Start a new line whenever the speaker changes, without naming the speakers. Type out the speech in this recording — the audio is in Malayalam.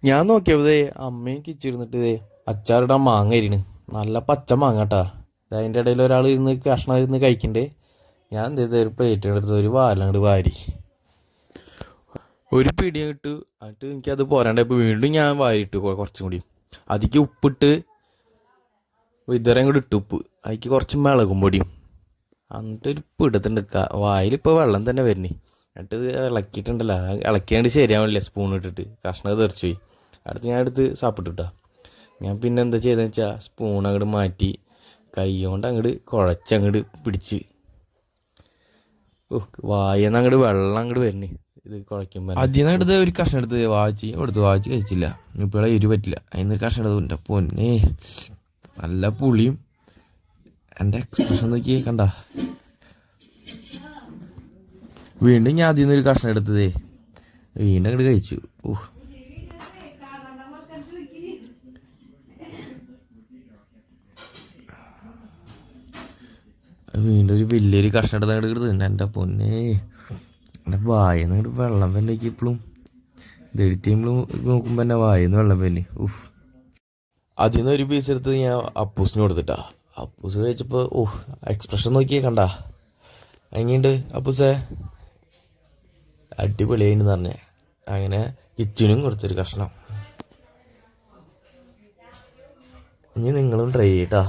ഞാൻ നോക്കിയപ്പോഴേ അമ്മയും കിച്ചിരുന്നിട്ട് അച്ചാറിടാൻ മാങ്ങ അരിണ്. നല്ല പച്ച മാങ്ങ കേട്ടാ. അതിൻ്റെ ഇടയിൽ ഒരാൾ ഇരുന്ന് കഷ്ണം ഇരുന്ന് കഴിക്കണ്ടേ. ഞാൻ എന്ത് ചെയ്ത ഒരു പ്ലേറ്റ് എടുത്ത് ഒരു വാലങ്ങോട്ട് വാരി ഒരു പിടി ഇട്ട്. എന്നിട്ട് എനിക്കത് പോരാണ്ടായപ്പോൾ വീണ്ടും ഞാൻ വാരിയിട്ട് കുറച്ചും കൂടി അതിക്ക് ഉപ്പിട്ട് വിതരം കൂടി ഇട്ട് ഉപ്പ് അതിക്ക് കുറച്ച് മിളകും പൊടിയും എന്നിട്ട് ഒരു പിടുത്തുണ്ട് വായിലിപ്പോൾ വെള്ളം തന്നെ വരുന്നേ. എന്നിട്ട് ഇത് ഇളക്കിയിട്ടുണ്ടല്ലോ, ഇളക്കിയാണ്ട് ശരിയാവണില്ല. സ്പൂൺ ഇട്ടിട്ട് കഷ്ണം തെറിച്ചു പോയി. അടുത്ത് ഞാൻ എടുത്ത് സാപ്പിട്ടിട്ടാ. ഞാൻ പിന്നെ എന്താ ചെയ്തതെന്ന് വെച്ചാൽ സ്പൂൺ അങ്ങോട്ട് മാറ്റി കൈ കൊണ്ട് അങ്ങോട്ട് കുഴച്ചങ്ങോട്ട് പിടിച്ച് വായന്ന് അങ്ങോട്ട് വെള്ളം അങ്ങോട്ട് വരുന്നേ. ഇത് കുഴയ്ക്കുമ്പോൾ അതിൽ നിന്ന് എടുത്ത് ഒരു കഷ്ണം എടുത്ത് വാച്ച് കഴിച്ചില്ല. ഇപ്പോഴെ എരു പറ്റില്ല. അതിനൊരു കഷ്ണം എടുത്തുണ്ട്. പൊന്നേ നല്ല പുളിയും. എൻ്റെ എക്സ്പ്രഷൻ നോക്കി കണ്ട. വീണ്ടും ഞാൻ അതിൽ നിന്നൊരു കഷ്ണം എടുത്തതേ വീണ്ടും അങ്ങോട്ട് കഴിച്ചു. വീണ്ടും ഒരു വലിയൊരു കഷ്ണം എടുത്ത് അങ്ങോട്ട് എടുത്തുണ്ട്. എൻ്റെ പൊന്നേ എൻ്റെ വായന്ന് അങ്ങോട്ട് വെള്ളം തന്നെ ഇപ്പോഴും ഇത് എഡിറ്റ് ചെയ്യുമ്പോൾ നോക്കുമ്പോൾ എൻ്റെ വായന്ന് വെള്ളം തന്നെ. അതിൽ നിന്ന് ഒരു പീസ് എടുത്ത് ഞാൻ അപ്പൂസിന് കൊടുത്തിട്ടാ. അപ്പൂസ് കഴിച്ചപ്പോൾ എക്സ്പ്രഷൻ നോക്കിയേ കണ്ട. എങ്ങനെയുണ്ട് അപ്പൂസേ? അടിപൊളിയായിന്ന് പറഞ്ഞേ. അങ്ങനെ കിച്ചനും കൊടുത്തൊരു കഷ്ണം. ഇനി നിങ്ങളും ട്രൈ ചെയ്യട്ടാ.